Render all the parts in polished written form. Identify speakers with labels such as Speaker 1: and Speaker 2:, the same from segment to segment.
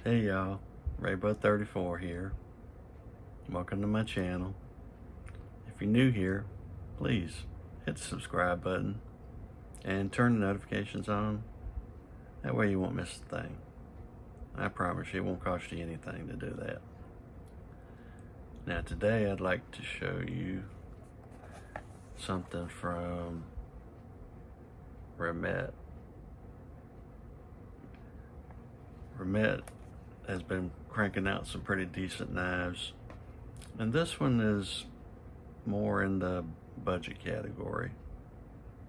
Speaker 1: Hey y'all, Rainbow34 here. Welcome to my channel. If you're new here, please hit the subscribe button and turn the notifications on. That way you won't miss a thing. I promise you it won't cost you anything to do that. Now today I'd like to show you something from Remette. Remette has been cranking out some pretty decent knives, and this one is more in the budget category,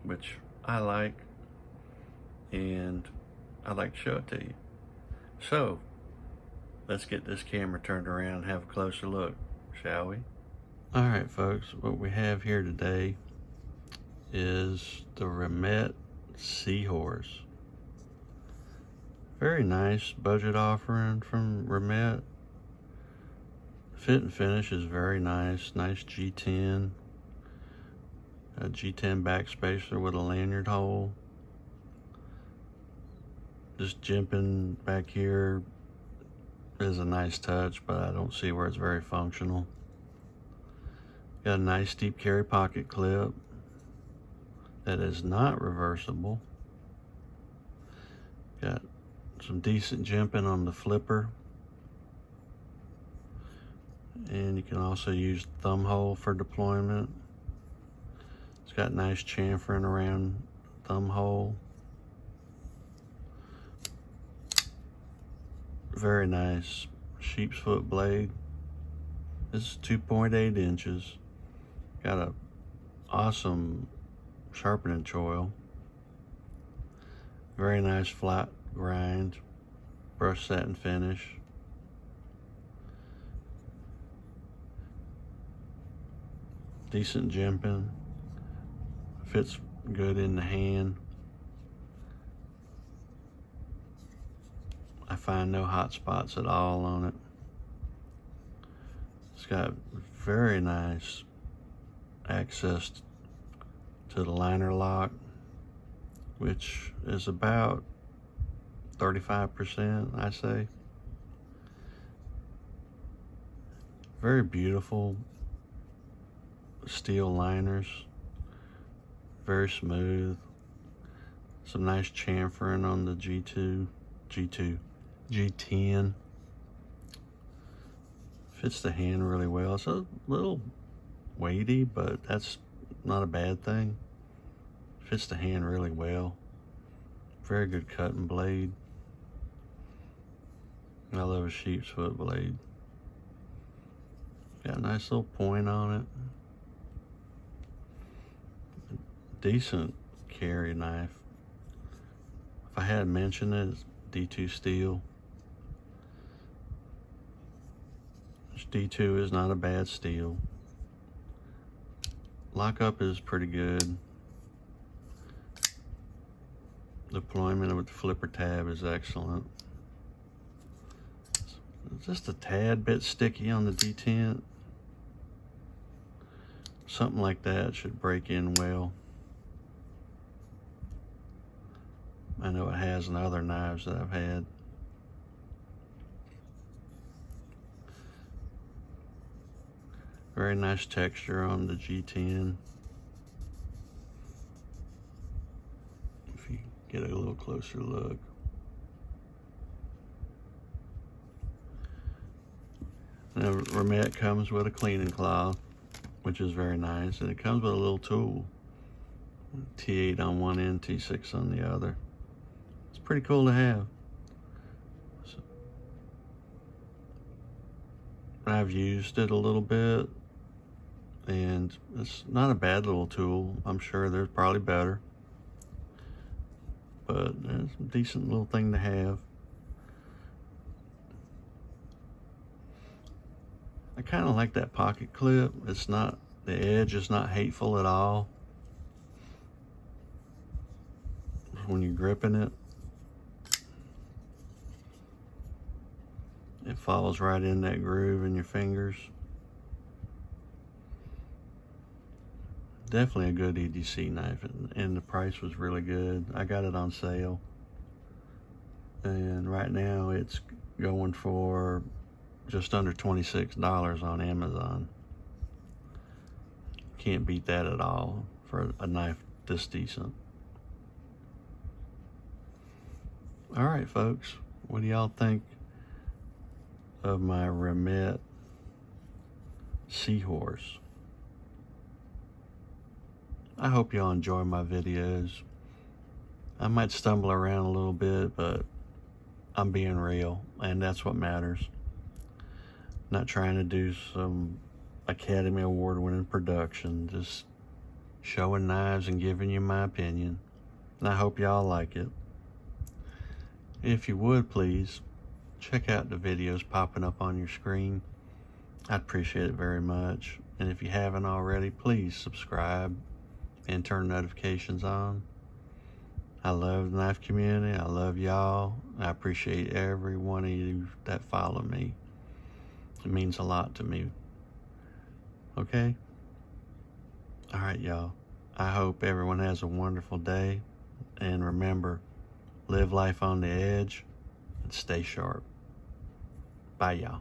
Speaker 1: which I like, and I'd like to show it to you. So let's get this camera turned around and have a closer look, shall we? All right, folks, what we have here today is the Remette Sea Horse. Very nice budget offering from Remette. Fit and finish is very nice. Nice G10. A G10 backspacer with a lanyard hole. Just jimping back here is a nice touch, but I don't see where it's very functional. Got a nice deep carry pocket clip that is not reversible. Got some decent jimping on the flipper, and you can also use thumb hole for deployment. It's got nice chamfering around thumb hole. Very nice sheepsfoot blade. This is 2.8 inches. Got a awesome sharpening choil. Very nice flat grind, brush satin finish. Decent jimping. Fits good in the hand. I find no hot spots at all on it. It's got very nice access to the liner lock, which is about 35%, I say. Very beautiful steel liners, very smooth. Some nice chamfering on the G10. Fits the hand really well. It's a little weighty, but that's not a bad thing. Fits the hand really well. Very good cutting blade. I love a sheepsfoot blade. Got a nice little point on it. Decent carry knife. If I had mentioned it, it's D2 steel. Which D2 is not a bad steel. Lockup is pretty good. Deployment with the flipper tab is excellent. It's just a tad bit sticky on the detent. Something like that should break in well. I know it has in other knives that I've had. Very nice texture on the G10. If you get a little closer look. Now, Remette comes with a cleaning cloth, which is very nice, and it comes with a little tool. T8 on one end, T6 on the other. It's pretty cool to have. So, I've used it a little bit, and it's not a bad little tool. I'm sure there's probably better, but it's a decent little thing to have. I kind of like that pocket clip. It's not, the edge is not hateful at all when you're gripping it. It falls right in that groove in your fingers. Definitely a good EDC knife, and the price was really good. I got it on sale. and right now it's going for just under $26 on Amazon. Can't beat that at all for a knife this decent. All right, folks, what do y'all think of my Remette Sea Horse? I hope y'all enjoy my videos. I might stumble around a little bit, but I'm being real, and that's what matters. Not trying to do some Academy Award winning production, just showing knives and giving you my opinion. And I hope y'all like it. If you would, please check out the videos popping up on your screen. I'd appreciate it very much. And if you haven't already, please subscribe and turn notifications on. I love the knife community. I love y'all. I appreciate every one of you that follow me. It means a lot to me. Okay? All right, y'all. I hope everyone has a wonderful day. And remember, live life on the edge and stay sharp. Bye, y'all.